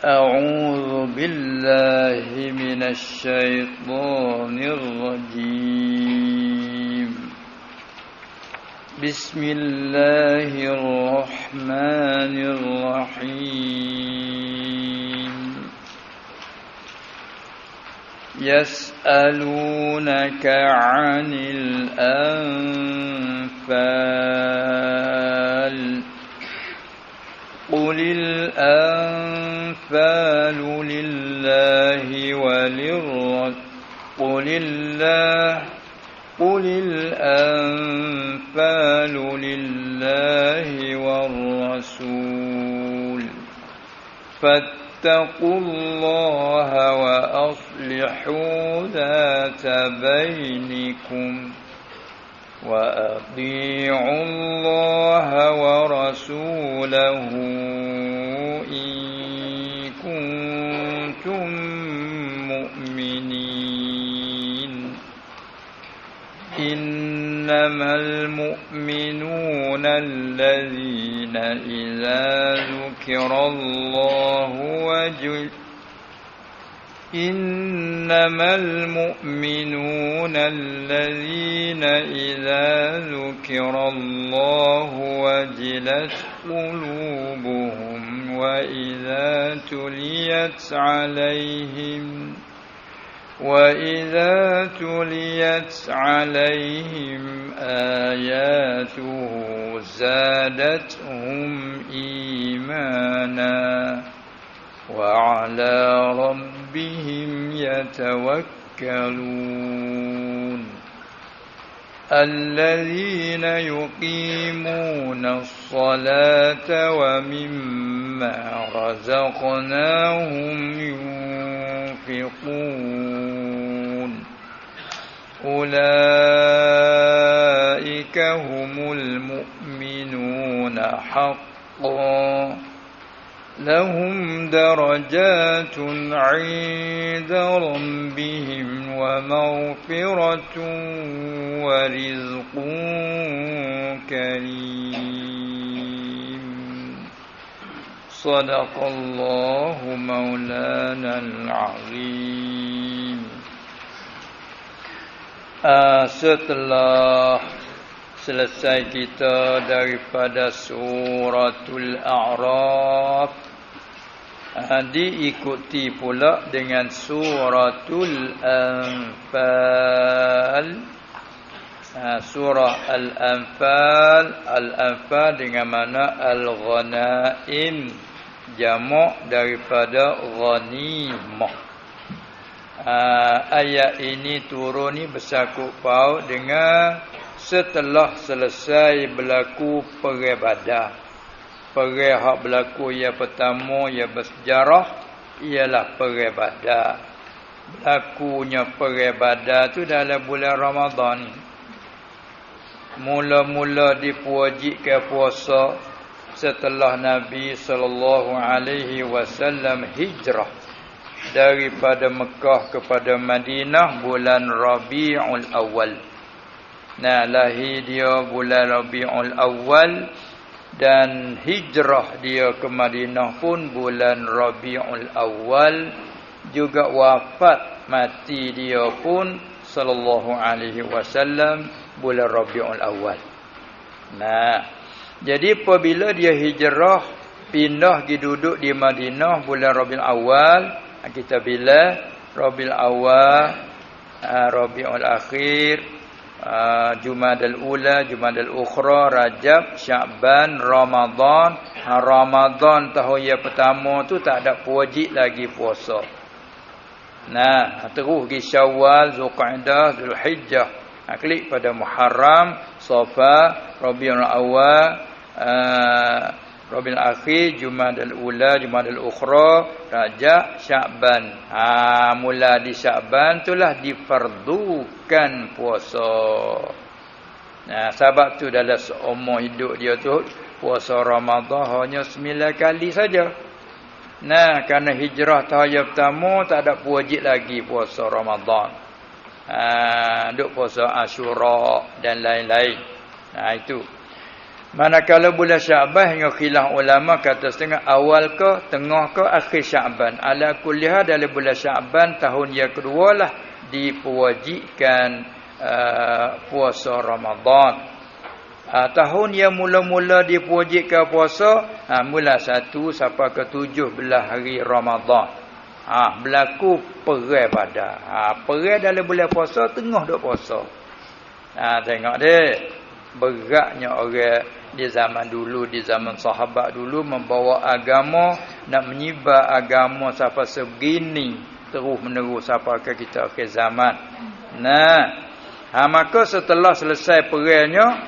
أعوذ بالله من الشيطان الرجيم بسم الله الرحمن الرحيم يسألونك عن الأنفال قل الأنفال لله قل الأنفال لله والرسول فاتقوا الله وأصلحوا ذات بينكم وأطيعوا الله ورسوله إن كنتم مؤمنين إنما المؤمنون الذين إذا ذكر الله وجلت قلوبهم وإذا تليت عليهم آياته زادتهم إيمانا وعلى ربهم يتوكلون الذين يقيمون الصلاة ومما رزقناهم ينفقون أولئك هم المؤمنون حقا لهم درجات عند ربهم ومغفرة ورزق كريم صدق الله مولانا العظيم. Setelah selesai kita daripada suratul A'raf, diikuti pula dengan suratul Anfal. Surah Al-Anfal dengan mana Al-Ghanaim, jamak daripada ghanimah. Ayat ini turun ni bersangkut paut dengan setelah selesai berlaku perang Badar. Perang hak berlaku yang pertama yang bersejarah ialah perang Badar. Berlakunya perang Badar tu dalam bulan Ramadan. Mula-mula dipuajikkan puasa setelah Nabi SAW hijrah daripada Mekah kepada Madinah bulan Rabiul Awal. Lahir dia bulan Rabiul Awal dan hijrah dia ke Madinah pun bulan Rabiul Awal, juga wafat mati dia pun sallallahu alaihi wasallam bulan Rabiul Awal. Jadi apabila dia hijrah pindah pergi duduk di Madinah bulan Rabiul Awal, kita bila Rabiul Awal, Rabiul Akhir, Jumadal Ula, Jumadal Ukhra, Rajab, Sya'ban, Ramadan. Ramadan tahun yang pertama tu tak ada wajib lagi puasa. Terus pergi Syawal, Zulqa'dah, Zulhijjah. Klik pada Muharram, Safar, Rabiul Awal, Rabiul Akhir, Jumadal Ula, Jumadal Ukhra, Rajab, Sya'ban. Mula di Sya'ban itulah difardukan puasa. Sebab tu dalam seumur hidup dia tu puasa Ramadan hanya 9 kali saja. Kerana hijrah tahun yang pertama tak ada wajib lagi puasa Ramadan. Duk puasa Asyura dan lain-lain. Itu. Manakala bulan Syaban hingga khilaf ulama kata setengah awal ke, tengah ke, akhir Syaban. Ala kulliha dalam bulan Syaban tahun yang kedua lah diperwajibkan puasa Ramadan. Tahun yang mula-mula diperwajibkan puasa, mula 1 sampai ke 17 hari Ramadan. Berlaku perang pada. Perang dalam bulan puasa, tengah duk puasa. Tengok deh. Beratnya orang di zaman dulu, di zaman sahabat dulu membawa agama, nak menyebar agama sampai sebegini terus menerus sampai ke kita akhir zaman. Maka setelah selesai perangnya,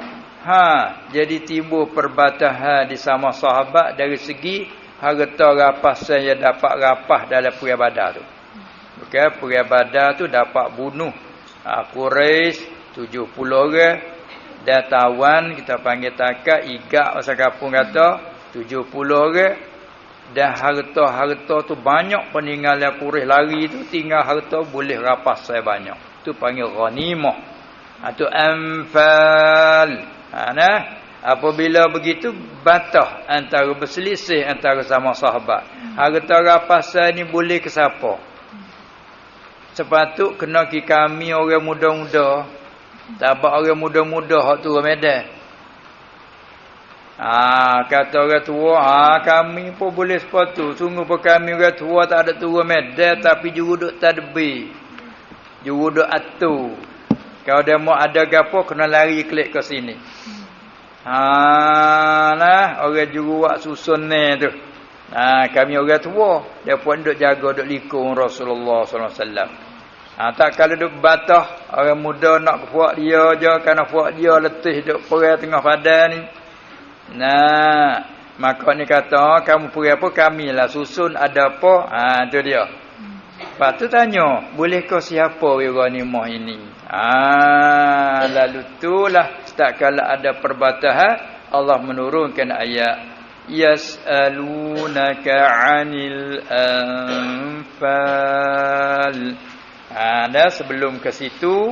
jadi timbul perbatahan di sama sahabat dari segi harta rampasan yang dapat rampas dalam perang Badar tu. Bukan perang Badar tu dapat bunuh Quraisy 70 orang. Dan tawan kita panggil takat igak orang kampung kata 70 orang. Dan harta-harta tu banyak peninggalan Quraisy lari tu, tinggal harta boleh rapas saya banyak. Tu panggil ghanimah. Itu anfal. Apabila begitu batah antara berselisih antara sama sahabat. Harta rapasan ni boleh ke siapa? Sepatut kena ki kami orang muda-muda. Sebab orang muda-muda hak turun medan. Kata orang tua, kami pun boleh sepatu. Sungguh pun kami orang tua tak ada turun medan, tapi juru duk tadbir. Juru duk atur. Kalau dia mau ada gapo kena lari klik ke sini. Orang juru wak susun ni tu. Kami orang tua, dia pun duk jaga duk likung Rasulullah sallallahu alaihi wasallam. Tak kalau duk batah orang muda nak buat dia je, kerana buat dia letih duk perang tengah padan ni. Maka ni kata kamu perang apa, kamilah susun ada apa. Tu dia. Lepas tu tanya, boleh kau siapa ghanimah ini? Lalu itulah tak kala ada perbatahan Allah menurunkan ayat yas'alunaka 'anil anfal. Dan sebelum ke situ,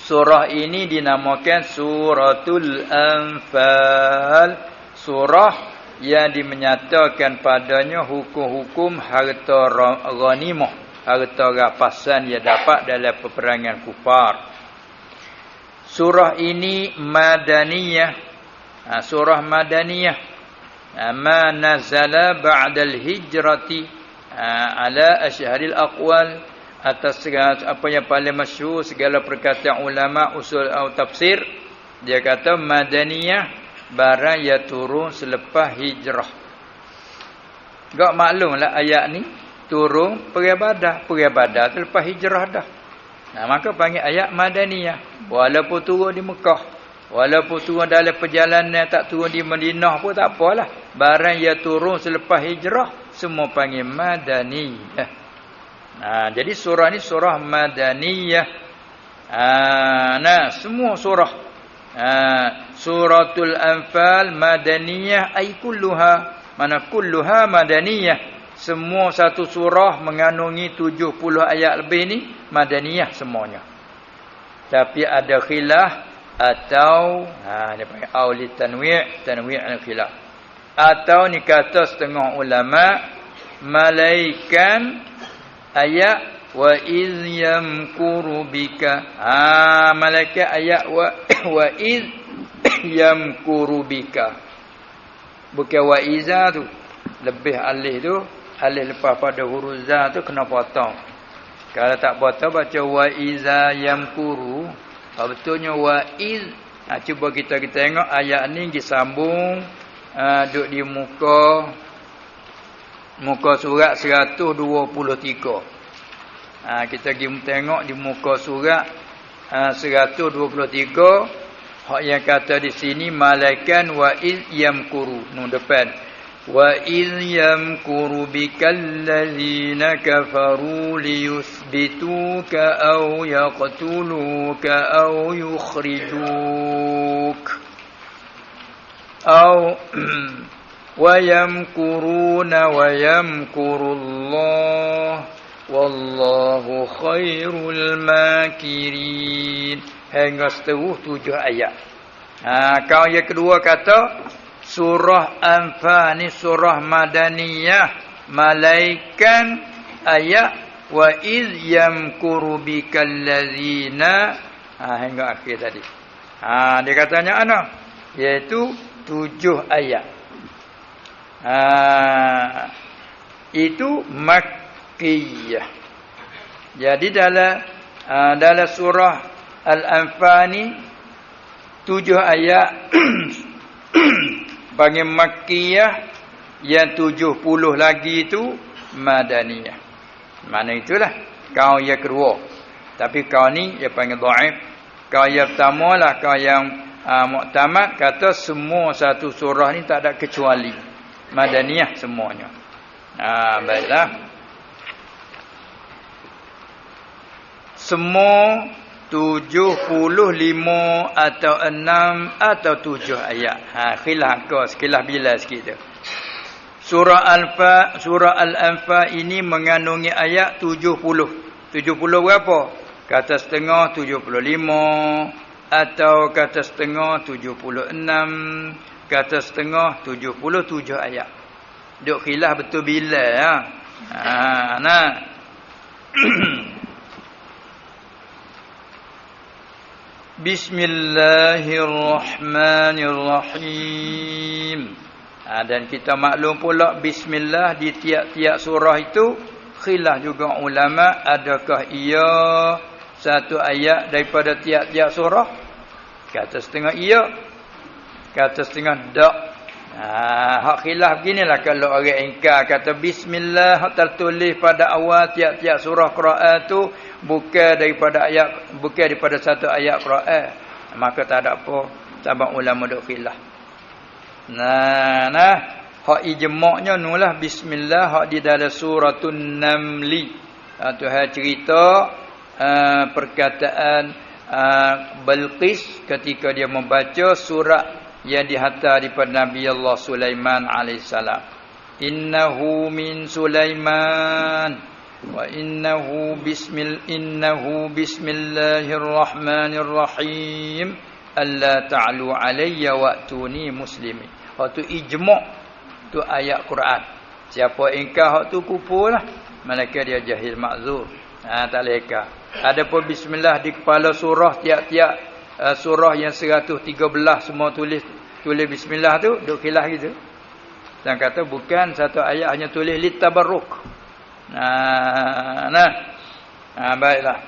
surah ini dinamakan Suratul Anfal. Surah yang dimenyatakan padanya hukum-hukum harta ghanimah, harta rampasan yang dapat dalam peperangan kufar. Surah ini Madaniyah. Surah Madaniyah. Ma nazala ba'dal hijrati ala asyharil aqwal. Atas apa yang paling masyhur segala perkataan ulama usul atau tafsir, dia kata Madaniyah barang yang turun selepas hijrah. Gak maklumlah ayat ni turun perang Badar. Perang Badar tu lepas hijrah dah. Maka panggil ayat Madaniyah. Walaupun turun di Mekah, walaupun turun dalam perjalanan, tak turun di Madinah pun tak apalah. Barang yang turun selepas hijrah semua panggil Madaniyah. Jadi surah ni surah Madaniyah. Semua surah. Suratul Anfal Madaniyah ay kulluha. Mana kulluha Madaniyah. Semua satu surah mengandungi 70 ayat lebih ni Madaniyah semuanya. Tapi ada khilaf atau dia panggil auli tanwi' al-khilaf. Atau ni kata setengah ulama malaikan ayat wa iz yamkuru bika. Malaikat ayat wa iz yamkuru bika. Bukan wa iza tu. Lebih alih tu, alih lepas pada huruf za tu kena potong. Kalau tak potong baca wa iza yamkuru. Betulnya wa iz. Cuba kita tengok ayat ni disambung duduk di muka surat 123. Kita pergi tengok di muka surat 123. Hak yang kata di sini malaikan wa iz yamkuru. Depan. Wa iz yamkuru bikal ladzina kafaru liyuthbituka aw yaqtuluka aw yukhrijuk. Aw وَيَمْكُرُونَ وَيَمْكُرُ اللَّهُ وَاللَّهُ خَيْرُ الْمَاكِرِينَ. Hingga seterus 7 ayat. Kau yang kedua kata surah Anfal ni surah madaniyah, malaikan ayat wa iz yamkuru bikal ladzina hingga akhir tadi. Dia katanya ana iaitu 7 ayat. Itu makkiyah. Jadi dalam surah Al-Anfal ni 7 ayat bagi makkiyah, yang 70 lagi itu madaniyah. Mana itulah kau yang kedua. Tapi kau ni dia panggil dhaif. Kau yang pertama lah, kau yang muktamad kata semua satu surah ni tak ada kecuali madaniyah semuanya. Baiklah. Semua 75 atau 6 atau 7 ayat. Khilaf kau sekilas bila sikit tu. Surah Al-Anfal ini mengandungi ayat 70. 70 berapa? Kata setengah 75 atau kata setengah 76, kata setengah 77 ayat. Duk khilaf betul bila ya. Bismillahirrahmanirrahim. Dan kita maklum pula bismillah di tiap-tiap surah itu khilaf juga ulama, adakah ia satu ayat daripada tiap-tiap surah? Kata setengah iya, kata setengah tak. Hak khilaf beginilah kalau orang ingkar kata bismillah hak tertulis pada awal tiap-tiap surah Quran tu bukan daripada satu ayat Quran, maka tak ada apa, sebab ulama duk khilaf. Hak ijma'nya nulah bismillah hak di dalam suratun Namli. Tuhan cerita perkataan Balqis ketika dia membaca surat yang dihantar daripada Nabi Allah Sulaiman alaihissalam. Innahu min Sulaiman wa innahu bismillahirrahmanirrahim alla ta'lu alayya wa'tuni muslimin. Waktu ijma' tu ayat Quran. Siapa ingkar hak tu kufurlah, malaikat dia jahil makzur. Tak leka. Adapun bismillah di kepala surah tiap-tiap surah yang 113 semua tulis bismillah tu duk khilaf gitu. Dan kata bukan satu ayat hanya tulis litabarruk. Baiklah.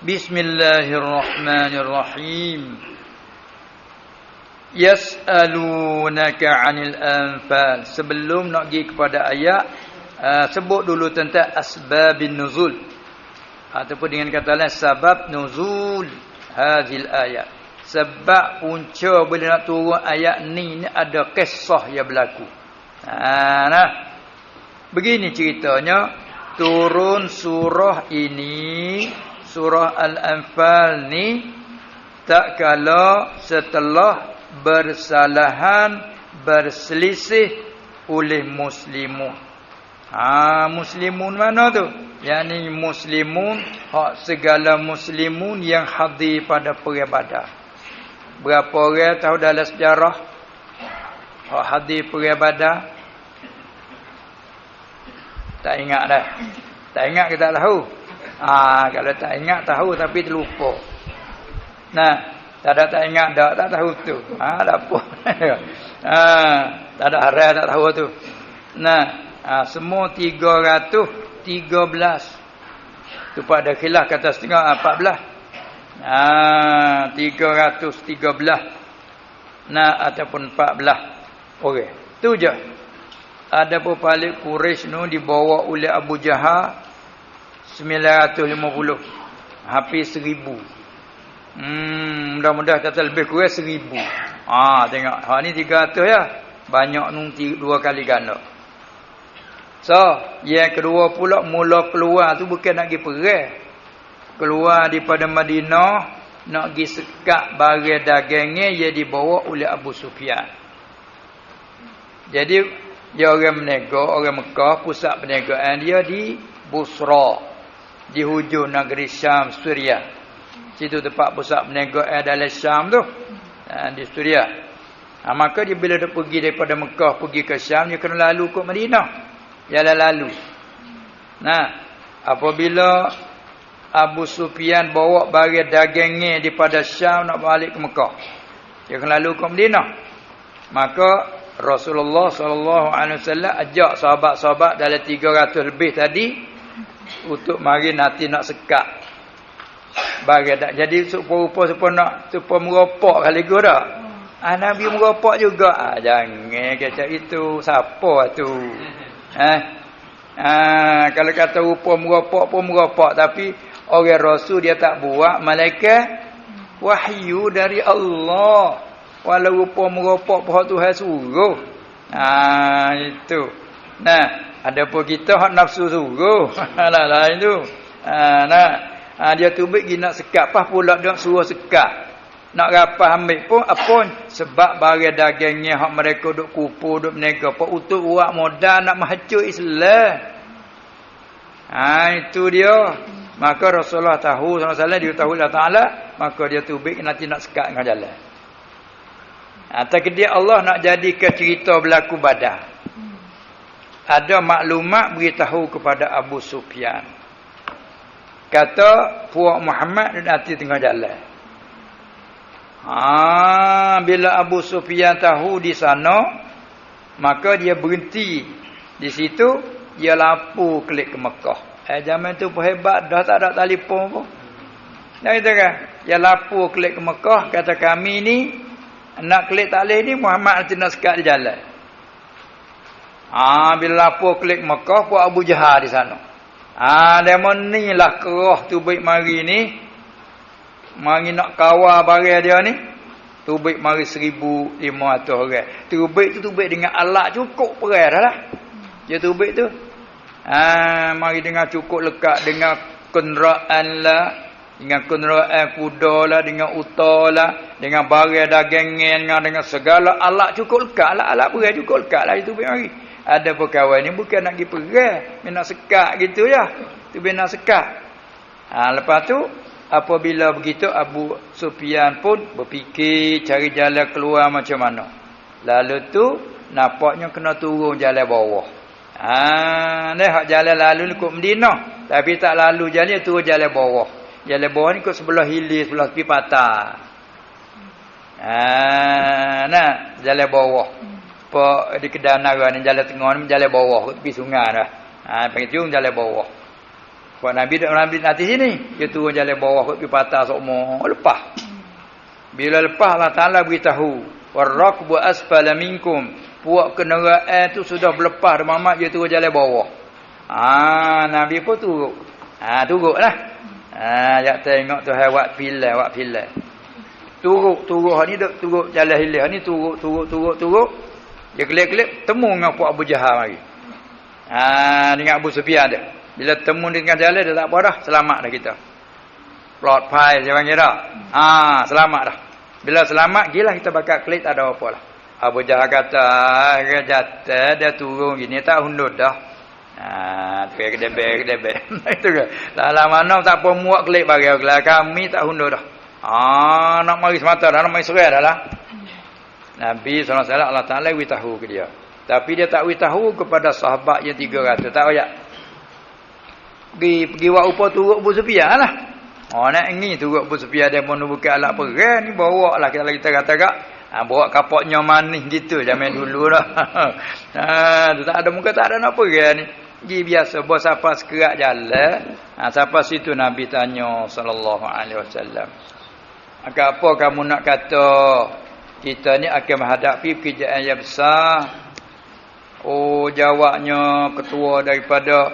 Bismillahirrahmanirrahim. Yas'alunaka 'anil anfal. Sebelum nak pergi kepada ayat, sebut dulu tentang asbabun nuzul ataupun dengan kata lain sebab nuzul hadhil ayat. Sebab punca bila nak turun ayat ni ada kisah yang berlaku. Begini ceritanya, turun surah ini, surah Al-Anfal ni tak kala setelah berselisih oleh muslimun. Muslimun mana tu? Yani muslimun, hak segala muslimun yang hadir pada perang Badar. Berapa orang tahu dalam sejarah hak hadir perang Badar? Tak ingat dah. Tak ingat ke tak tahu? Kalau tak ingat tahu tapi terlupa. Tak ingat tak tahu tu. Tak apa. Tak ada arah tak tahu tu. Semua 313 tu pada khilaf kata setengah 14. 313 ataupun 14 orang. Tu je. Ada pepalik Quraisy nu dibawa oleh Abu Jahal 950. Hampir 1000. Mudah-mudahan kata lebih kurang 1000. Tengok. Hak ni 300 ya. Banyak nu 2 kali ganda. So, yang kedua pula mula keluar tu bukan nak pergi perang. Keluar daripada Madinah nak pergi sekat barang dagangnya yang dibawa oleh Abu Sufyan. Jadi dia orang berniaga, orang Mekah, pusat perniagaan dia di Busra, di hujung negeri Syam, Syria. Situ tempat pusat perniagaan dalam Syam tu. di Syria. Maka dia bila dia pergi daripada Mekah pergi ke Syam, dia kena lalu ke Madinah. Jalan lalu. Nah, apabila Abu Sufyan bawa barang dagangnya daripada Syam nak balik ke Mekah, dia kena lalu ke Madinah. Maka Rasulullah SAW ajak sahabat-sahabat dalam 300 lebih tadi untuk mari nanti nak sekat barang. Jadi supaya meropok kali gua dah. Nabi meropok juga. Jangan kata itu. Siapa tu? Kalau kata rupa meropok pun meropok. Tapi orang Rasul dia tak buat. Malaikat wahyu dari Allah. Walau rupa meropok pun Tuhan suruh. Itu. Nah, ada pun kita hak nafsu suruh. Lain tu. Dia tubik pergi nak sekat. Pas pula dia suruh sekat. Nak rapah ambil pun apa? Sebab barang dagangnya hak mereka duk kupu, duk menega apa untuk buat modal nak mahacur Islam. Itu dia. Maka Rasulullah tahu SAW, dia tahu Allah Taala, maka dia tubik nanti nak sekat dengan jalan. Takdir Allah nak jadikan cerita berlaku Badar. Ada maklumat beritahu kepada Abu Sufyan. Kata puak Muhammad nanti tengah jalan. Bila Abu Sufyan tahu di sana, maka dia berhenti di situ, dia lapu klik ke Mekah. Zaman tu pun hebat, dah tak ada telefon pun. Dah kata kan, dia lapu klik ke Mekah, kata kami ni nak klik tak boleh ni, Muhammad nanti nak sekat di jalan. Bila lapu klik Mekah, puak Abu Jahal di sana. Demon ni lah kerah tu baik mari ni. Mari nak kawal barang dia ni. Tubik mari 1,500 orang. Tubik tu tubik dengan alat cukup perang dah lah. Dia tubik tu. Mari dengan cukup lekat dengan kenderaan lah. Dengan kenderaan kuda lah. Dengan unta lah. Dengan barang dagangan. Dengan segala alat cukup lekat lah. Alat perang cukup lekat lah. Itu tubik mari. Ada pegawai ni bukan nak pergi perang. Dia nak sekat gitu ya. Tubik nak sekat. Lepas tu. Apabila begitu Abu Sufyan pun berfikir cari jalan keluar macam mana. Lalu tu nampaknya kena turun jalan bawah. Ni hak jalan lalu ni kot Madinah. Tapi tak lalu jalan dia turun jalan bawah. Jalan bawah ni kot sebelah hilir, sebelah tepi patah. Jalan bawah. Di Kedanara ni jalan tengah ni jalan bawah kot tepi sungai dah. Panggil cium jalan bawah. Pak Nabi nanti sini, dia turun jalan bawah ke patah sokmo, lepas. Bila lepas Allah Taala beritahu, warraqbu asfala minkum, puak kenderaan tu sudah berlepas Muhammad, dia turun jalan bawah. Nabi pun turun. Turunlah. Jak tengok tu wak filai. Turun ni duk turun jalan hilir ni turun. Dia kelip-kelip temu dengan puak Abu Jahal mari. Dengan Abu Sufyan dia. Bila temu dengan jalan dah tak apa dah. Selamat dah kita. Plot pai dia panggil dah. Selamat dah. Bila selamat, gilah kita bakal klik tak ada apa lah. Abu Jahal kata, jatuh dia turun gini tak hundud dah. Kedebek. Itu ke. Dalam mana tak apa muak klik bagi kami tak hundud dah. Nak mari semata dah, nak mari serai dah lah. Nabi SAW Allah Ta'ala beritahu ke dia. Tapi dia tak beritahu kepada sahabat yang 300. Tak payah. Pergi buat upah turut Abu Sufyan lah. Nak ini turut Abu Sufyan dia pun bukan alat perang ni, bawa lah kita kata kak. Bawa kapoknya manis gitu zaman dulu dah. Tak ada muka, tak ada nak perang ni. Pergi biasa bawa siapa sekerak jalan. Siapa situ Nabi tanya sallallahu alaihi wasallam. Apa kamu nak kata kita ni akan menghadapi pekerjaan yang besar? Jawabnya ketua daripada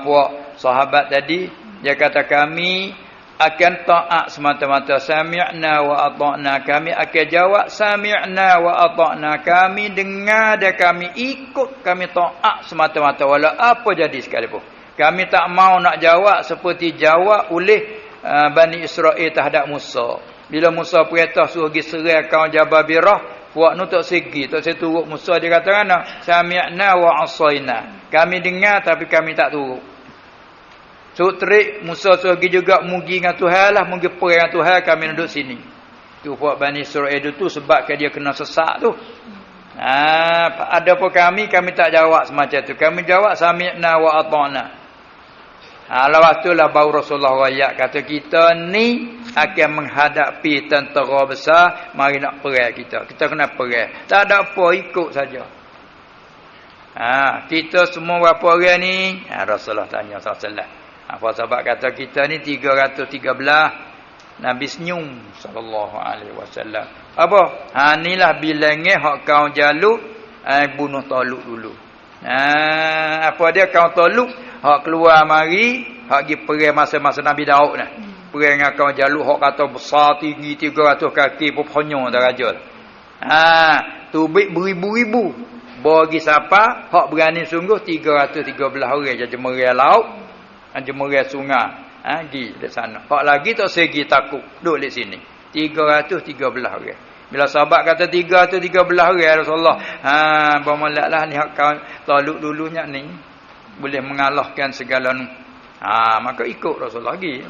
puak sahabat tadi, dia kata kami akan taat semata-mata, sami'na wa ata'na. Kami akan jawab sami'na wa ata'na. Kami dengar dan kami ikut, kami taat semata-mata walau apa jadi sekalipun. Kami tak mau nak jawab seperti jawab oleh Bani Israel terhadap Musa. Bila Musa perintah suruh pergi serai kaum Jababirah, puak nu tak segi, tak seturut Musa, dia kata mana? Sami'na wa asaina. Kami dengar tapi kami tak turut. Sutrik Musa suruh pergi juga mugi dengan Tuhan lah, mugi perang dengan Tuhan, kami duduk sini. Tu puak Bani Israel tu sebab ke dia kena sesak tu. Ada pun kami tak jawab semacam tu. Kami jawab sami'na wa ata'na. Lepas tu lah baru Rasulullah ayat kata kita ni akan menghadapi tentera besar, mari nak perang kita. Kita kena perang. Tak ada apa, ikut saja. Kita semua berapa orang ni? Rasulullah tanya SAW. Apa sebab kata kita ni 313. Nabi senyum sallallahu alaihi wasallam. Apa? Inilah bilangnya hak kau jaluk bunuh Talut dulu. Apa dia kau Talut? Hak keluar mari, hak pergi perang masa-masa Nabi Daud nah. Perang dengan kau jaluk hak kata besar tinggi 300 kaki pohonyo darajat. Tubik beribu-ribu. Bagi siapa hak berani sungguh 313 orang je jemerai laut, jemerai sungai. Di sana. Hak lagi tak segi takut duduk di sini. 313 orang. Bila sahabat kata 313 orang Rasulullah, bermolaklah ni hak kau Talut dulunya ni boleh mengalahkan segala ni. Maka ikut Rasulullah lagi.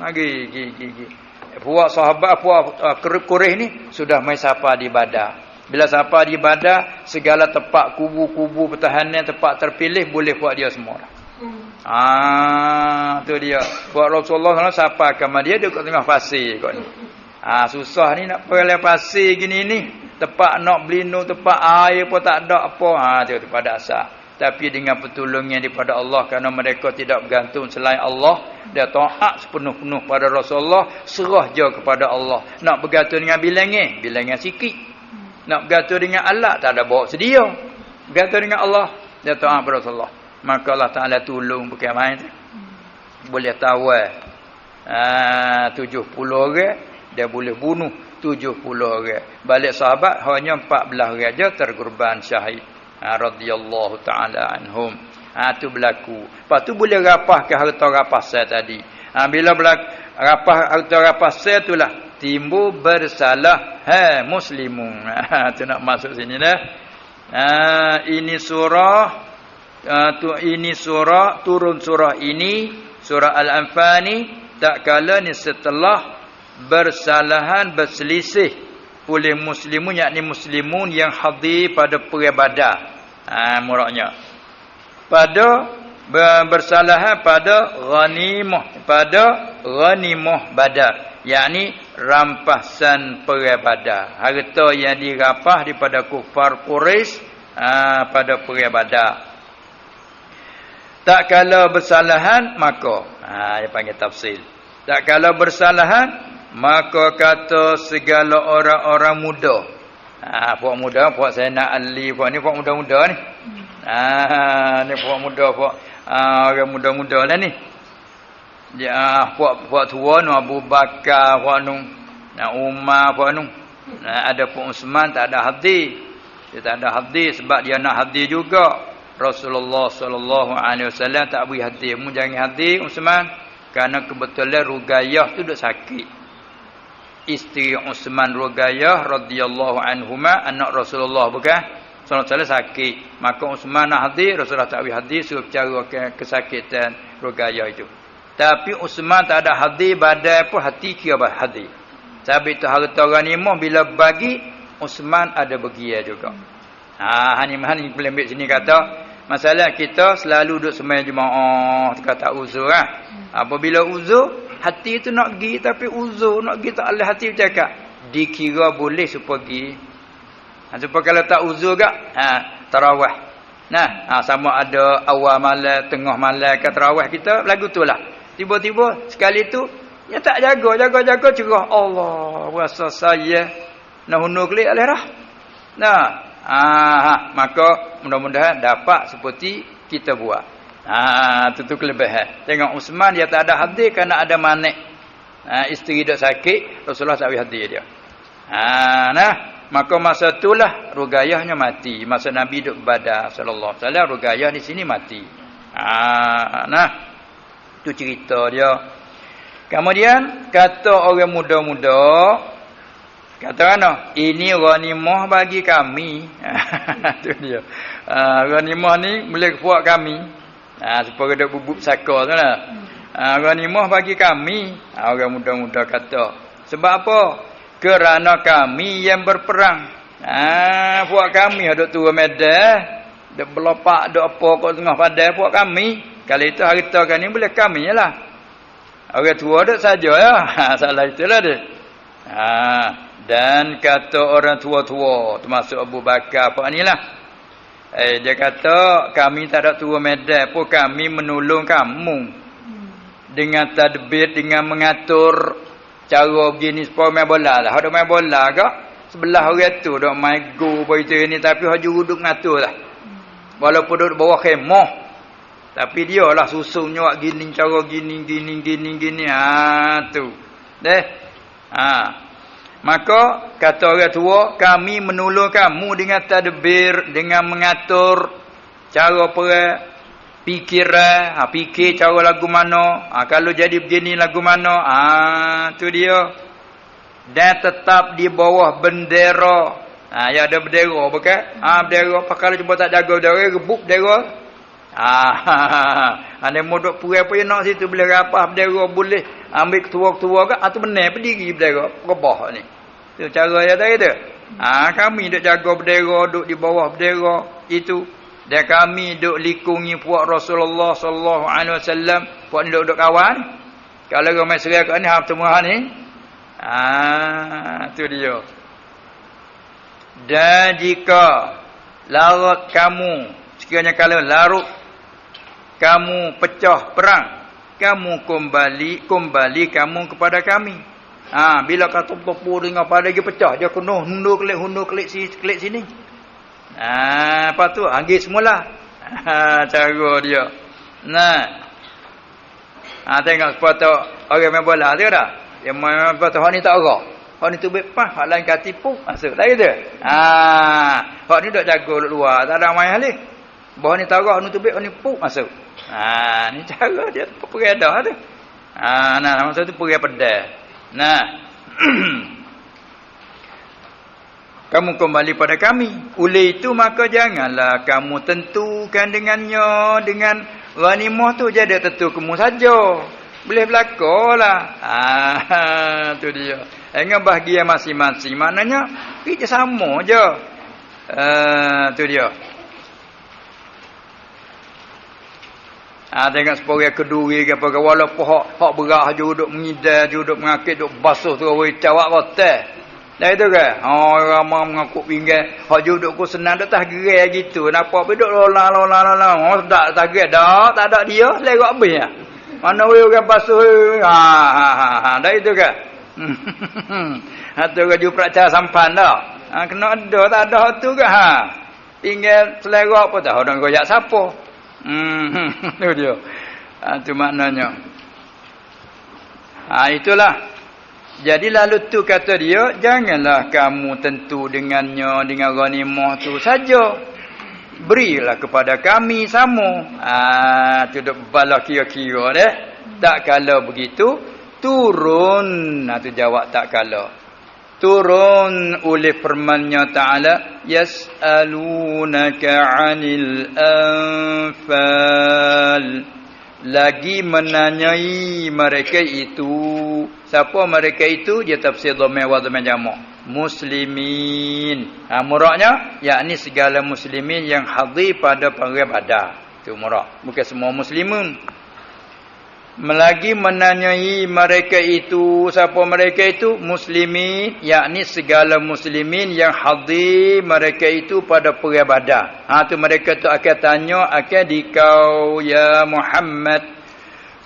Puak sahabat puak Quraisy ni sudah mai sapa di Badar. Bila sapa di Badar, segala tempat kubu-kubu pertahanan tempat terpilih boleh buat dia semua. Tu dia. Buat Rasulullah SAW sapa kepada dia dekat tengah pasir kot ni. Susah ni nak pergi pasir gini ni. Tempat nak berlindung, tempat air pun tak ada apa. Tu pada asal. Tapi dengan pertolongan daripada Allah, kerana mereka tidak bergantung selain Allah, dia taat sepenuh-penuh pada Rasulullah, serah je kepada Allah. Nak bergantung dengan bilangan sikit. Nak bergantung dengan alat tak ada bawa sedia. Bergantung dengan Allah, dia taat pada Rasulullah. Maka Allah Ta'ala tolong bukan main tu. Boleh tawar 70 orang, dia boleh bunuh 70 orang. Balik sahabat hanya 14 orang je terkorban syahid. Radhiyallahu ta'ala anhum. Tu berlaku. Lepas tu boleh rapah ke harta rapasan tadi. Bila berlaku rapah harta rapasan itulah timbul bersalah muslimun. Tu nak masuk sini dah. Ini surah turun surah ini, surah Al-Anfal ni tak kala ni setelah berselisih oleh muslimun, yakni muslimun yang hadir pada perang Badar. Muraknya pada bersalahan pada ghanimah Badar, yakni rampasan perang Badar, harta yang dirapah daripada kufar Quraisy pada perang Badar. Tak kala bersalahan maka dia panggil tafsil. Tak kala bersalahan maka kata segala orang-orang muda. Puak muda, puak Zainal Ali, puak ni puak muda-muda ni. Ni puak muda, puak orang muda-muda lah ni. Dia puak tua nu Abu Bakar, puak nu Umar, puak nu. Ada pun Uthman tak ada hadir. Dia tak ada hadir sebab dia nak hadir juga. Rasulullah sallallahu alaihi wasallam tak beri hadir. Mu jangan hadir Uthman kerana kebetulan Ruqayyah tu duk sakit. Isteri Uthman Ruqayyah radhiyallahu anhuma, anak Rasulullah bukan? Sallallahu alaihi sakit. Maka Uthman nak hadir, Rasulullah tak beri hadir suruh bicara kesakitan Ruqayyah itu. Tapi Uthman tak ada hadir, badai pun hati kira hadir. Sebab itu harta ghanimah bila bagi Uthman ada bagian juga. Hani boleh ambil sini kata masalah kita selalu duduk sembahyang jemaah tak uzur apabila uzur hati tu nak pergi tapi uzur nak pergi tak ada hati bercakap dikira boleh supaya pergi supaya kalau tak uzur gak tarawih sama ada awal malam tengah malam ke tarawih kita lagu tu lah tiba-tiba sekali tu dia tak jaga cerah Allah rasa saya nak hunur kelik alirah maka mudah-mudahan dapat seperti kita buat. Itu kelebihan. Tengok Uthman dia tak ada hadir kerana ada manik. Isteri dah sakit, Rasulullah tak bagi hadir dia. Maka masa itulah Ruqayyahnya mati. Masa Nabi duduk Badar sallallahu alaihi wasallam, Ruqayyah di sini mati. Itu cerita dia. Kemudian kata orang muda-muda kata mana? Ini ghanimah bagi kami. Itu dia. Ghanimah ni boleh buat kami. Supaya dia bubuk saka tu lah. Ghanimah bagi kami. Orang muda-muda kata. Sebab apa? kerana kami yang berperang. Puak kami duk turun medan, duk belopak, duk apa kat tengah padang puak kami. Kalau itu harta kan ni boleh kami lah. Orang tua duk saja ya. Salah itulah dia. Dan kata orang tua-tua termasuk Abu Bakar apa inilah. Dia kata kami tak ada turun medan pun kami menolong kamu. Dengan tadbir, dengan mengatur cara begini supaya main bola lah. Ada main bola ke? Sebelah orang tu duk main go begitu ni tapi haju duduk ngatur lah. Walaupun duduk bawah khemah. Tapi dia lah susun nyawak gini cara gini. Tu. Deh. Maka kata orang tua, kami menolong kamu dengan tadbir, dengan mengatur cara perang, fikiran, fikir cara lagu mana, kalau jadi begini lagu mana, tu dia. Dan tetap di bawah bendera. Ya ada bendera bukan? Bendera kalau cuba tak jaga bendera, rebuk bendera. Ane modok purai apa nak situ boleh rapah bendera boleh ambil ketua-ketua ke atau benar berdiri bendera rebah ni. Tu cara dia tadi tu. Kami duk jaga bendera, duk di bawah bendera itu. Dan kami duk likungi puak Rasulullah sallallahu alaihi wasallam, puak ni duk kawan. Kalau orang mai serai kat ni hang temuan ni. Tu dia. Dan jika larut kamu, sekiranya kalau larut kamu pecah perang, kamu kembali kamu kepada kami. Bila kata topu dengan pada dia pecah, dia kena hundur kelik sini. Apa tu? Anggil semula. Cara dia. Tengok sepatu orang main bola tu dah. Yang main sepatu hak ni tak arah. Hak ni tubik pas, hak lain kat tipu, masuk. Tak gitu. Hak ni duk jaga luar, tak ada main halih. Bawah ni tak arah, hak ni tubik, hak ni puk, masuk. Ni cara dia peredah tu. Masa tu perih pedal. Kamu kembali pada kami. Oleh itu maka janganlah kamu tentukan dengannya dengan ghanimah tu jadi tentu kamu saja. Boleh berlakulah. Tu dia. Dengan bahagian masing-masing maknanya kita sama je. Tu dia. Tengok seporang keduri ke apa, walaupun hak berat je duduk mengidal, duduk mengakit, duduk basuh tu orang cawak rotan. Dah itu ke? Ramai mengakut pinggan, hak je duduk ku senang duduk tak gerai gitu. Nampak duduk lola. Tak gerai dak, tak ada dia, lerak habis ah. Mana orang basuh. Dah itu ke? Hatu ke juprak cara sampan dak. Kena ada, tak ada tu ke Pinggan selerak apa tahu dan goyak siapa. Tu dia. Tu maknanya. Itulah. Jadi lalu tu kata dia, janganlah kamu tentu dengannya dengan ghanimah tu saja. Berilah kepada kami sama. Tu dak bala kira-kira deh. Tak kala begitu turun. Tu jawab tak kala. Turun oleh firman-Nya Ta'ala, yas'alunaka 'anil anfal. Lagi menanyai mereka itu. Siapa mereka itu? Dia tafsir dhamir wa dhamir jamak. Muslimin. Muraknya yakni segala muslimin yang hadir pada perang Badar. Itu murak. Bukan semua muslimun. Lagi menanyai mereka itu. Siapa mereka itu? Muslimin, yakni segala muslimin yang hadir mereka itu pada perang Badar. Tu mereka tu akan tanya, akan dikau ya Muhammad,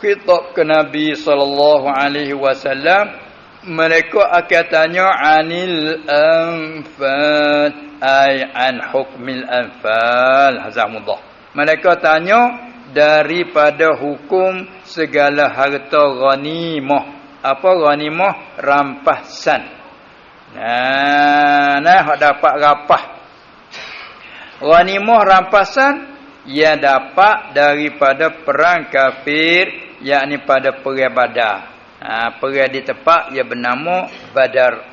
khitab ke Nabi sallallahu alaihi wasallam, mereka akan tanya anil anfal, ay an hukmil anfal, hazamullah. Mereka tanya daripada hukum segala harta ghanimah. Apa ghanimah? Rampasan. Hak dapat rapah. Ghanimah rampasan ia dapat daripada perang kafir, yakni pada perang Badar. Perang di tempat ia bernama Badar.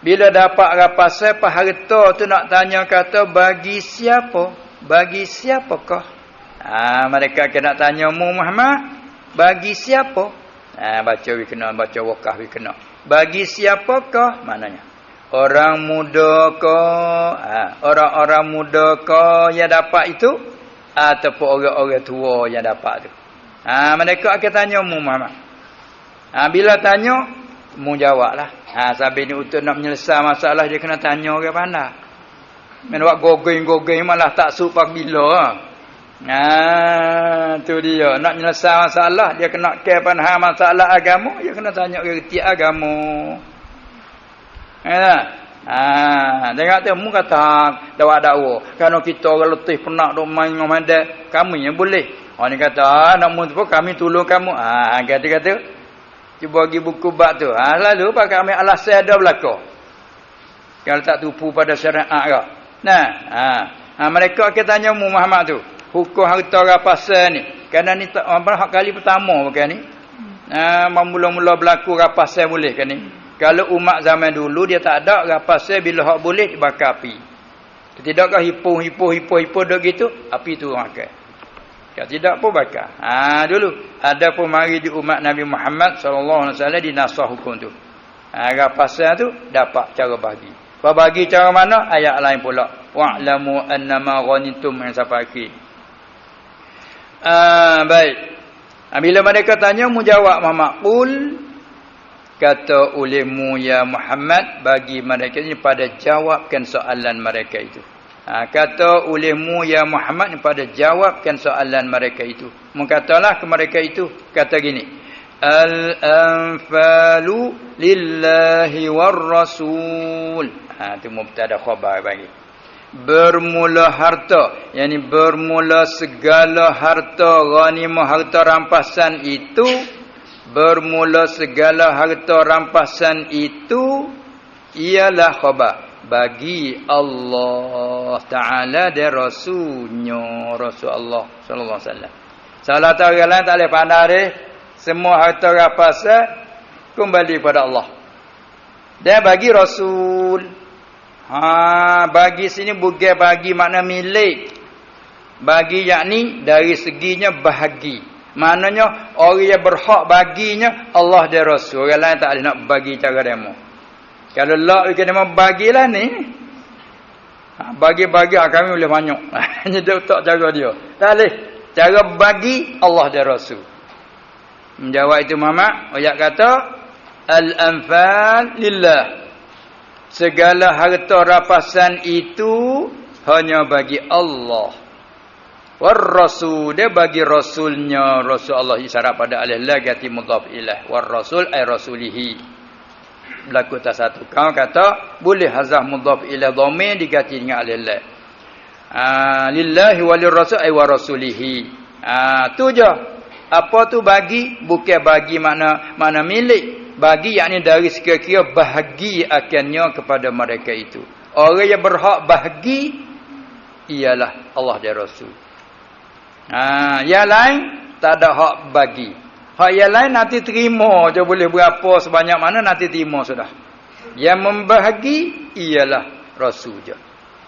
Bila dapat rapasan harta tu nak tanya kata bagi siapa? Bagi siapakah? Mereka akan nak tanya Muhammad, bagi siapa? Baca we kena, baca wakaf we kena. Bagi siapakah maknanya? Orang muda ke, orang-orang muda ke yang dapat itu ataupun orang-orang tua yang dapat tu. Mereka akan tanya mu Muhammad. Bila tanya, mu jawablah. Sampai ni untuk nak menyelesaikan masalah dia kena tanya orang pandai. Men buat gogeng-gogeng malah tak supak bila. Tu dia nak menyelesaikan masalah dia kena faham masalah agama, dia kena tanya reti agama. Tengok tu mu kata dakwa kalau kita orang letih penat duk main dengan mandai kami yang boleh. Orang ni kata nak mu tu kami tolong kamu. Kata-kata cuba bagi buku bab tu. Lalu pakai ambil alasan ada belaka. Kalau tak tupu pada syariat ke. Mereka akan tanya mu Muhammad tu. Hukum harta rapasan ni. Kerana ni hak kali pertama bukan ni. Mula-mula berlaku rapasan boleh kan ni. Kalau umat zaman dulu dia tak ada rapasan bila hak boleh dibakar api. Tidakkah hipo dok gitu, api tu makan. Kalau tidak pun bakar. Dulu ada pun mari di umat Nabi Muhammad sallallahu alaihi wasallam dinasah hukum tu. Rapasan tu dapat cara bagi. Bagi cara mana? Ayat lain pula. Wa'lamu annama ghanitum yang sampai akhir. Baik. Bila mereka tanya mu jawab Muhammad qul kata olehmu ya Muhammad bagi mereka ini pada jawabkan soalan mereka itu. Kata olehmu ya Muhammad pada jawabkan soalan mereka itu. Mengatalah ke mereka itu kata gini. Al-anfalu lillahi war rasul. Itu mubtada khabar bagi. Bermula harta, yakni bermula segala harta ghanimah harta rampasan itu, bermula segala harta rampasan itu ialah khabar bagi Allah Taala dan Rasulnya, Rasul Allah sallallahu alaihi wasallam. Salah tahu orang lain tak boleh pandai semua harta rampasan kembali pada Allah. Dan bagi Rasul. Bagi sini bukan bagi makna milik. Bagi yakni dari seginya bahagi. Maknanya orang yang berhak baginya Allah dan Rasul. Orang lain tak boleh nak bagi cara demo. Kalau Allah kena bagilah ni. Bagi-bagi kami boleh banyak. Hanya dia tak cara dia. Tak boleh. Cara bagi Allah dan Rasul. Menjawab itu Muhammad, ayat kata al-anfal lillah. Segala harta rapasan itu hanya bagi Allah. War rasul dia bagi rasulnya, Rasul Allah isyarat pada alif la gati mudhaf ilaih. War rasul ay rasulihi. Berlaku tak satu kau kata boleh hazah mudhaf ilaih dhamir diganti dengan alif la. Lillahi walir rasul ay war rasulihi. Tu je. Apa tu bagi? Bukan bagi makna milik. Bagi yakni dari sekira-kira bahagi akannya kepada mereka itu. Orang yang berhak bahagi ialah Allah dan Rasul. Yang lain tak ada hak bagi. Hak yang lain nanti terima je, boleh berapa sebanyak mana nanti terima sudah. Yang membahagi ialah Rasul je.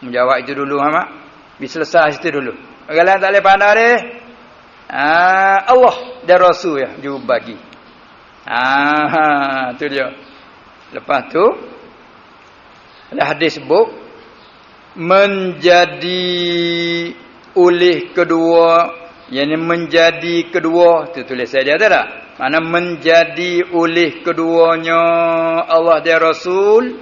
Menjawab itu dulu Muhammad. Bisa selesai situ dulu. Orang lain tak boleh pandai deh. Allah dan Rasul ya juga bagi. Tu dia. Lepas tu ada hadis sebut menjadi oleh kedua, yakni menjadi kedua tu tulis saja tak? Mana menjadi oleh keduanya Allah dan Rasul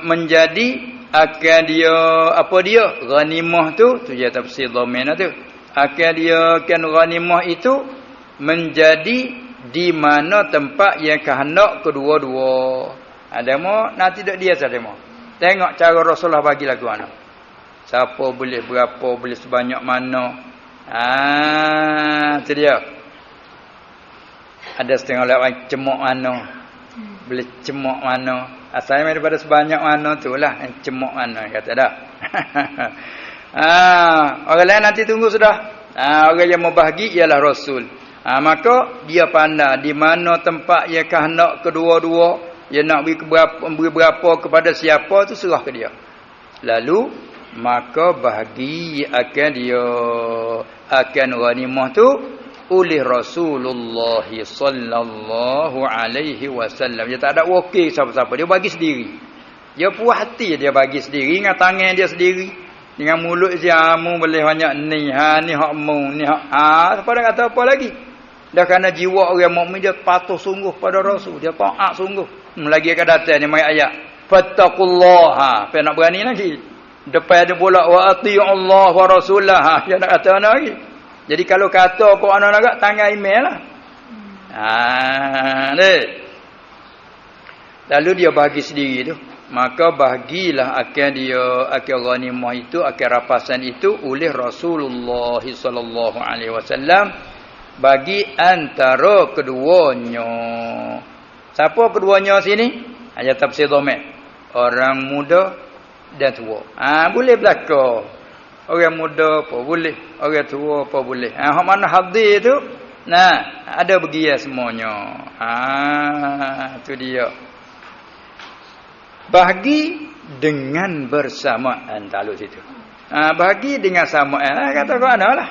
menjadi akan dia apa dia ghanimah tu dia tafsir dhamin tu akan dia kan ghanimah itu menjadi di mana tempat yang kehendak kedua-dua. Demo nanti dok dia saja demo. Tengok cara Rasulullah bagi lagu mana. Siapa boleh berapa, boleh sebanyak mana. Tu dia. Ada setengah lewat cemok mana. Boleh cemok mana. Asalnya daripada sebanyak mana itulah cemok mana kata dah. Orang lain nanti tunggu sudah. Orang yang mau bahagi ialah Rasul. Maka dia pandai di mana tempat yang kehendak kedua-dua, dia nak beri berapa kepada siapa tu serah ke dia. Lalu maka bahagi akan dia akan ghanimah tu oleh Rasulullah sallallahu alaihi wasallam. Dia tak ada wakil siapa-siapa, dia bagi sendiri. Dia puas hati dia bagi sendiri dengan tangan dia sendiri. Dengan mulut jamu boleh banyak ni, ni hak mu, ni hak siapa dah kata apa lagi. Dah kerana jiwa orang mukmin dia patuh sungguh pada Rasul, dia taat sungguh. Lagi akan datang ni mai ayat. Fattaqullaha, apa nak berani lagi? Depan ada pula wa ati'ullah wa rasulah. Dia nak kata mana lagi? Jadi kalau kata Quran agak tangan email lah. Ni. Lalu dia bagi sendiri tu. Maka bagilah akan dia akan ghanimah itu, akan rapasan itu oleh Rasulullah sallallahu alaihi wasallam bagi antara keduanya. Siapa keduanya sini? Ayat tafsir Dhamir. Orang muda dan tua. Boleh berlaku. Orang muda apa boleh, orang tua apa boleh. Hak mana hadir tu? Nah, ada begia semuanya. Tu dia. Bagi dengan bersamaan takluk situ. Bagi dengan samaan. Kata kau analah.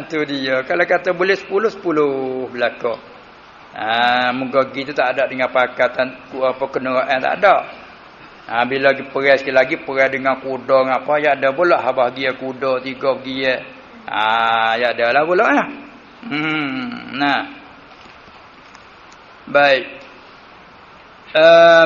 Tu dia. Kalau kata boleh 10 berlaku. Muka gitu tak ada dengan pakatan apa kenderaan tak ada. Bila pergi sekali lagi pergi dengan kuda dengan apa ya ada pula bahagia kuda 3 bahagia. Ya ada lah pula ya. Nah. Baik.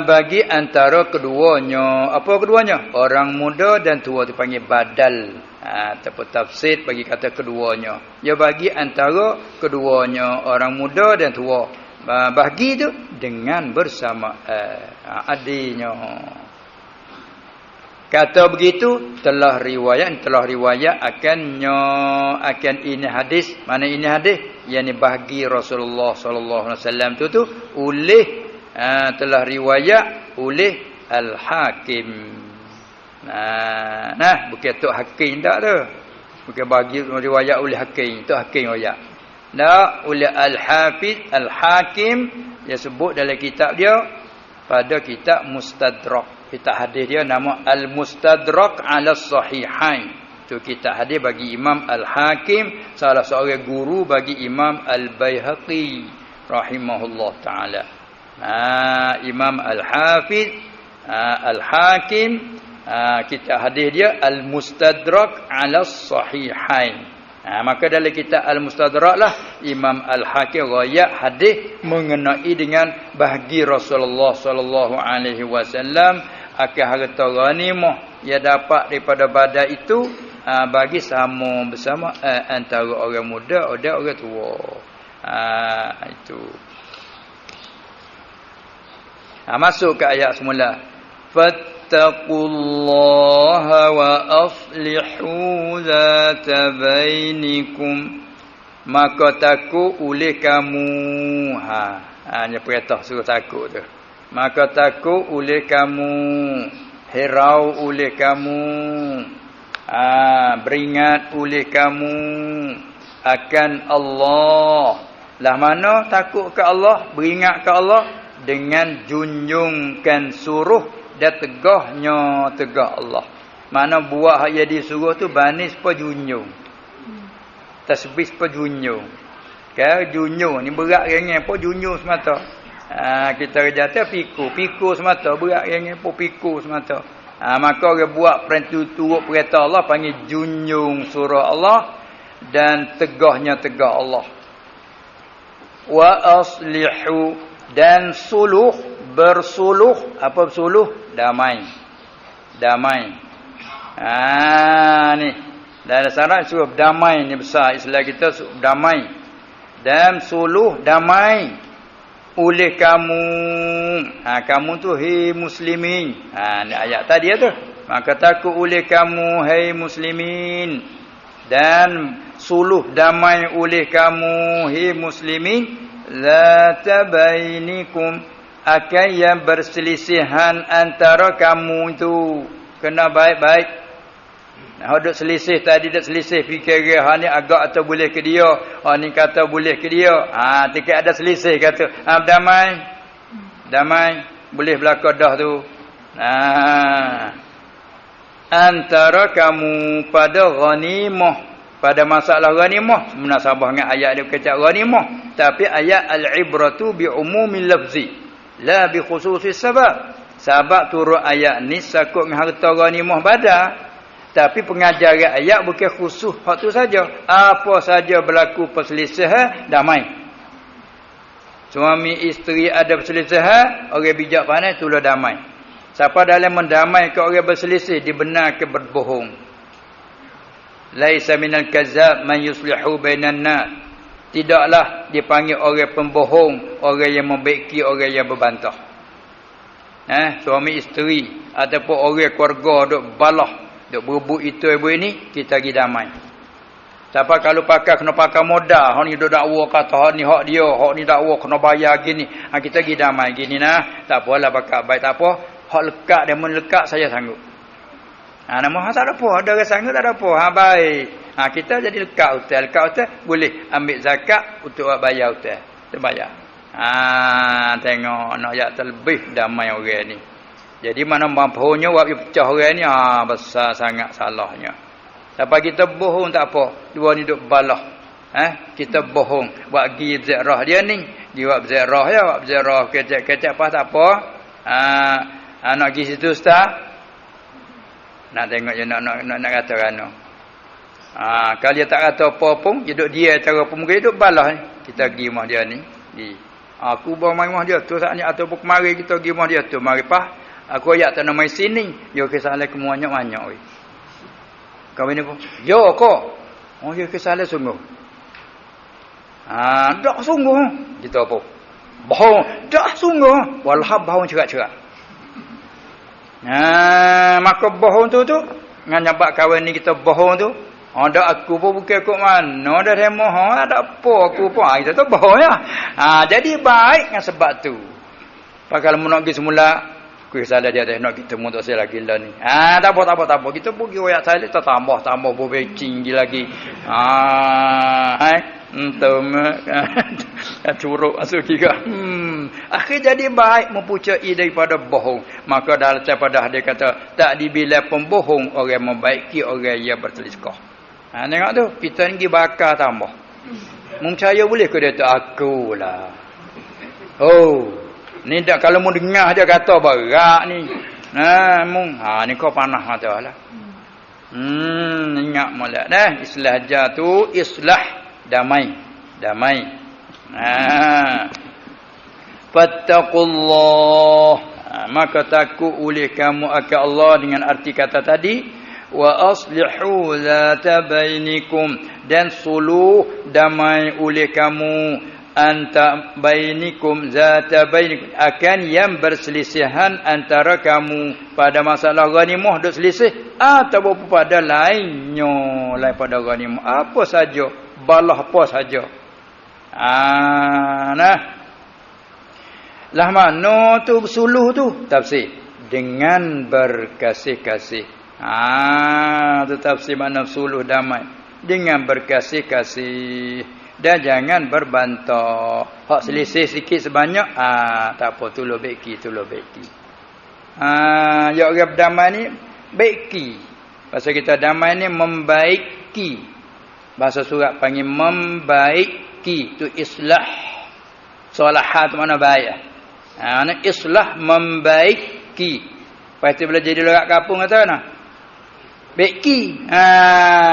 Bagi antara keduanya, apa keduanya? Orang muda dan tua dipanggil badal. Ataupun tafsir bagi kata keduanya. Ya bagi antara keduanya, orang muda dan tua. Bagi tu dengan bersamaan. Adanya. Kata begitu telah riwayat akan ini hadis. Mana ini hadis? Yang bagi Rasulullah sallallahu alaihi wasallam tu oleh telah riwayat oleh Al-Hakim. Bukan Tok Hakim tak tu. Bukan bagi riwayat oleh Hakim, Tok Hakim riwayat. Dak oleh Al-Hafiz Al-Hakim dia sebut dalam kitab dia pada kitab Mustadrak. Kitab hadis dia nama Al-Mustadrak 'ala Sahihain. Tu kitab hadis bagi Imam Al-Hakim, salah seorang guru bagi Imam Al-Baihaqi rahimahullah taala. Imam Al-Hafiz Al-Hakim kitab hadis dia Al-Mustadrak 'ala Sahihain. Maka dalam kitab Al-Mustadrak lah Imam Al-Hakim riwayat hadis mengenai dengan bahagi Rasulullah sallallahu alaihi wasallam akan harta ghanimah yang dapat daripada badal itu bagi sama bersama antara orang muda dan orang tua. Itu. Masuk ke ayat semula. Fattaqullaha wa aslihu zata bainikum. Maka takut oleh kamu. Hanya perintah suruh takut tu. Maka takut oleh kamu. Hirau oleh kamu. Beringat oleh kamu akan Allah. Lah mana takut ke Allah, beringat ke Allah dengan junjungkan suruh dan tegahnya tegah Allah. Mana buat hak yang disuruh tu banis pa junjung. Tasbih pa junjung. Kan junjung ni berat ringan pa junjung semata. Kita kata piku semata berat ringan pa piku semata. Maka orang buat turut perintah Allah panggil junjung surah Allah dan tegahnya tegah Allah. Wa aslihu dan suluh, bersuluh. Apa bersuluh? Damai. Ni dalam syarat suruh damai ni besar Islam kita damai. Dan suluh damai oleh kamu. Kamu tu hai muslimin. Ni ayat tadi tu. Maka takut oleh kamu hai muslimin. Dan suluh damai oleh kamu hai muslimin. La tabainikum, akan yang berselisihan antara kamu itu. Kena baik-baik. Duk selisih tadi, dak selisih fikir ni agak atau boleh ke dia, ni kata boleh ke dia. Tiket ada selisih kata damai boleh berlaku dah tu. Antara kamu pada ghanimah, pada masalah ghanimah munasabah dengan ayat dia kecak ghanimah, tapi ayat al-ibratu bi umumil lafzi la bi khususis sabab. Sebab turun ayat ni sakut dengan harta ghanimah badar, tapi pengajaran ayat bukan khusus hak tu saja. Apa saja berlaku perselisihan damai. Suami isteri ada perselisihan, orang bijak pandai tolong damai. Siapa dalam mendamaikan orang berselisih dibenarkan berbohong. Laisa minal kazzab man yuslihu bainan nas. Tidaklah dipanggil orang pembohong orang yang membaiki orang yang berbantah. Suami isteri ataupun orang keluarga duk balah, duk berebut itu ibu ini, kita pergi damai. Siapa kalau pakai kena pakai modal, hak ni duk dakwa kata hak ni hak dia, hak ni dakwa kena bayar gini. Kita pergi damai gini nah, tak apalah pakai baik tak apa. Hak lekat dia mun lekat saya sanggup. Nama tak ada apa, ada orang sanggup tak ada apa. Baik. Kita jadi lekat hotel boleh ambil zakat untuk bayar hotel. Terbayar. Tengok nak ayat terlebih damai orang ni. Jadi mana mampunya buat pecah orang ni, besar sangat salahnya. Sampai kita bohong tak apa. Dua ni duk balah. Kita bohong buat gi ziarah dia ni. Dia buat ziarah ya, buat ziarah kecek-kecek apa tak apa. Nak pergi situ ustaz. Nak tengok je nak kata kan. Kalau dia tak kata apa pun, duduk dia cara pemuka duduk balas ni. Kita pergi rumah dia ni. Aku bawa mai rumah dia tu saat ni ataupun kemari kita pergi rumah dia tu. Mari pah. Aku ayat tak nama sini. Yo kesalahan kemuanyak-anyak oi. Kau ini pun. Yo ko. Oh yo kesalahan sungguh. Dak sungguh. Kita apa? Bohong. Dak sungguh. Walhab bohong cerak-cerak. Maka bohong tu dengan nyabak kawan ni kita bohong tu. Ada aku pun bukan kok mana dah demo ada apa aku pun kita tu bohong ya. Jadi baik dengan sebab tu. Kalau nak pergi semula aku salah dia dah nak kita mu tak saya lagi lah ni. Tak apa. Kita pergi royak saya kita tambah berbecing lagi. Curuk masuk juga. Akhir jadi baik mempunyai daripada bohong. Maka daripada dia kata tak dibilang pembohong orang membaiki orang yang berselisih. Tengok tu kita ni bakar tambah. Percaya boleh ke dia tu akulah. Ni dak kalau mu dengar dia kata berat ni. Ni kau panah matalah. Ingat molek dah islah jatu islah damai. Fattaqullah. Maka takut oleh kamu akan Allah dengan arti kata tadi. Wa aslihu zata bainikum. Dan suluh damai oleh kamu. Anta bainikum zata bainikum. Akan yang berselisihan antara kamu. Pada masalah ghanimah duk selisih. Atau pada lainnya. Lain pada ghanimah. Apa saja. Balah apa saja. Lah mana tu suluh tu tafsir dengan berkasih-kasih. Tu tafsir makna suluh damai dengan berkasih-kasih dan jangan berbantah. Hak selisih sikit sebanyak tak apa tolong baiki. Ya orang berdamai ni baiki. Pasal kita damai ni membaiki. Bahasa surat panggil membaiki tu islah. Salahat mana baik. Islah membaiki. Lepas tu bila jadi orang kampung kata mana? Baiki.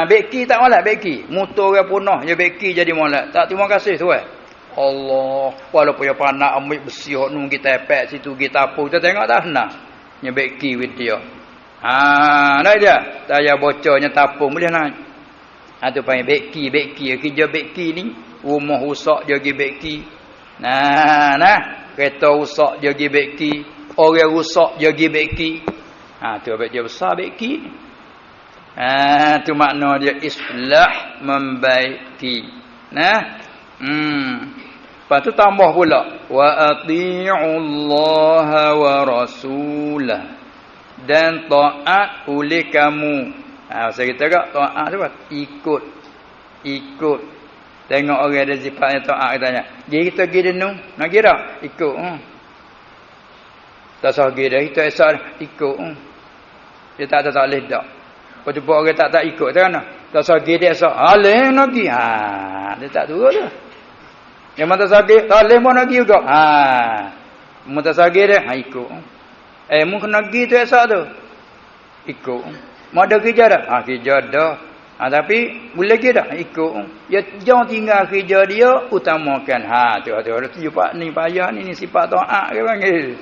Baiki tak molek baiki. Motor orang punah je baiki jadi molek. Tak terima kasih tu Allah. Walaupun dia panak ambil besi hok nung kita epek situ kita apa kita tengok tak senang. Nya baiki with dia. Dah dia. Saya bocornya tapung boleh naik. Tu panggil baiki. Kerja baiki ni rumah rusak dia pergi baiki. Kereta rusak dia pergi baiki. Orang rusak dia pergi baiki. Tu abad dia besar baiki. Tu makna dia islah membaiki. Lepas tu tambah pula wa ati'ullaha wa rasulah. Dan taat oleh kamu. Saya kata tak taat tu apa? Ikut. Tengok orang ada sifatnya taat katanya. Kita pergi denung, nak kira ikut. Tak sah pergi dah kita esok ikut. Dia tak boleh dak. Lepas tu orang tak ikut tu kan. Tak sakit dia sok. Alih lagi. Dia tak turun dah. Yang mata sakit, tak alih pun lagi juga. Mata sakit dia, ikut. Mu kena pergi tu esok tu. Ikut. Mau ada kerja dah? Kerja dah. Tapi boleh lagi dah? Ikut. Ya jangan tinggal kerja dia, utamakan. Tu sifat ni payah ni sifat taat ke panggil.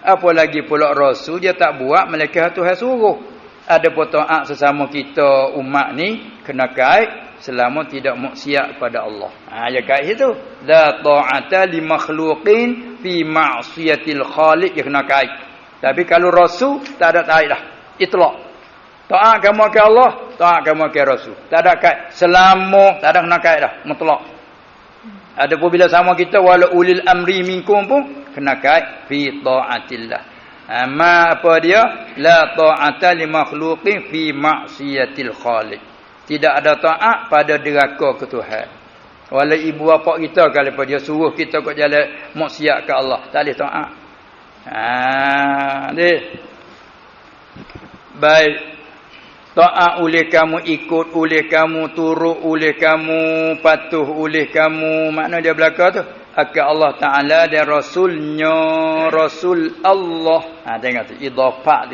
Apa lagi pula Rasul dia tak buat melainkan Tuhan suruh. Ada pun taat sesama kita umat ni kena kait selama tidak maksiat kepada Allah. Ya kait itu. La ta'ata li makhluqin fi ma'siyatil khaliq, dia kena kait. Tapi kalau Rasul tak ada kait dah. Itlaq. Taat kamu ke Allah, taat kamu ke Rasul. Tak ada kait. Selama tak ada kena kait dah, mutlak. Adapun bila sama kita wala ulil amri minkum pun kena kait fi taatillah. Ma apa dia? La ta'ata li makhluqin fi ma'siyatil khaliq. Tidak ada taat pada deraka ke Tuhan. Wala ibu bapa kita kalau dia suruh kita kok jalan maksiat ke Allah, tak boleh taat. Baik. Taat oleh kamu, ikut oleh kamu, turut oleh kamu, patuh oleh kamu. Makna dia belaka tu akan Allah Ta'ala dan Rasulnya, Rasul Allah. Tengok tu, idhafah.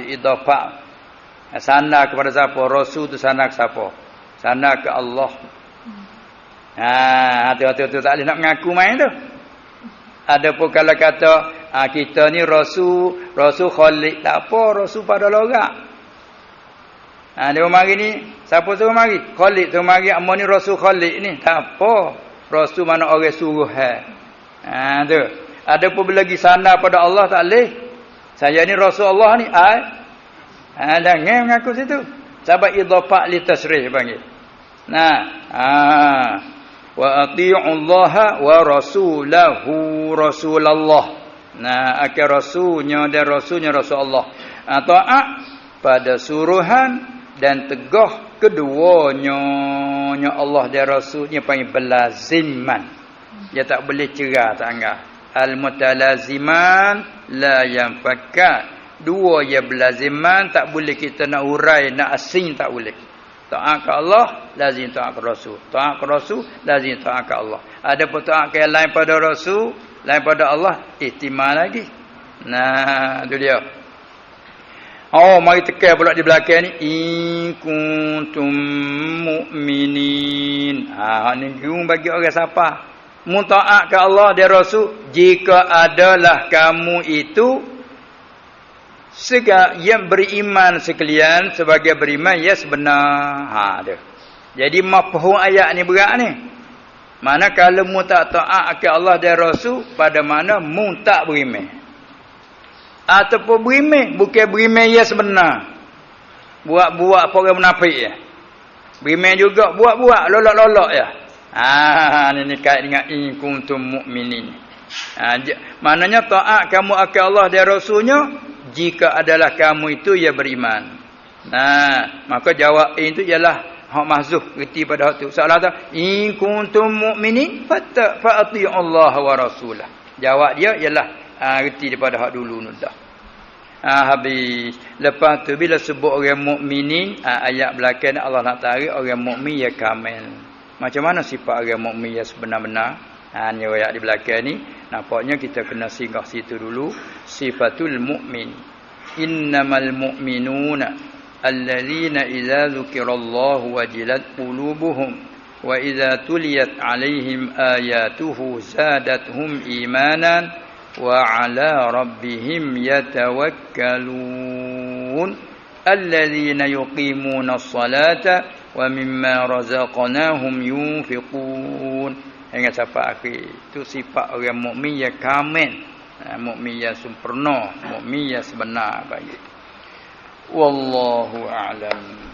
Sana kepada siapa? Rasul tu sana ke siapa? Sana ke Allah. Tu tak boleh nak mengaku main tu. Ada pun kalau kata kita ni Rasul Khaliq, tak apa, Rasul pada lorak. Dia mari ni, siapa suruh mari? Khaliq suruh mari, amma ni Rasul Khaliq ni. Tak apa. Rasul mana orang suruh. Tu. Ada pun lagi sana pada Allah tak boleh. Saya ni Rasul Allah ni. Jangan mengaku situ. Sebab idhafah li tasrih panggil. Wa ati'ullaha wa rasulahu Rasulallah. Akan Rasulnya dan Rasulnya Rasulullah. Ta'at pada suruhan dan tegah keduanya Allah dan Rasulnya panggil belaziman. Dia tak boleh cerah sangat. Al-mutalaziman la yanfakka. Dua ya belaziman, tak boleh kita nak urai, nak asing, tak boleh. Taat ke Allah, lazim taat ke Rasul. Taat ke Rasul, lazim taat ke Allah. Ada pun taat ke lain pada Rasul, lain pada Allah, ihtimal lagi. Itu dia. Mari tekan pula di belakang ni. In kuntum mu'minin. Ni giung bagi orang siapa? Mutaat ke Allah dan Rasul jika adalah kamu itu yang beriman sekalian sebagai beriman yes benar. Dia. Jadi mafhum ayat ni berat ni. Mana kalau mu tak taat ke Allah dan Rasul, pada mana mu tak beriman. Ataupun beriman, bukan beriman ya sebenar. Buat-buat orang munafik ya. Beriman juga buat-buat lolok-lolok ya. Ini kait dengan in kuntum mu'minin. Maknanya taat kamu akan Allah dan Rasulnya jika adalah kamu itu ya beriman. Maka jawab itu ialah hak mahzuf, reti pada hak tu. Soalan tu in kuntum mu'minin fa'ati'u Allah wa rasulah. Jawab dia ialah reti daripada hak dulu nu dah. Habis. Lepas tu bila sebut orang mukminin, ayat belakang Allah nak tarik orang mukmin ya kamil. Macam mana sifat orang mukmin ya sebenar-benar? Ni ayat di belakang ni, nampaknya kita kena singgah situ dulu. Sifatul mukmin. Innamal mu'minuna alladzina idza dzukirallahu wajilat qulubuhum wa idza tuliyat alaihim ayatuhu zadatuhum imanan wa ala rabbihim yatawakkalun alladzina yuqimuna as-salata wa mimma razaqnahum yunfiqun. Ingat sampai akhir. Itu sifat orang mukmin yang kamil, mukmin yang sempurna, mukmin yang sebenar bagi. Wallahu a'lam.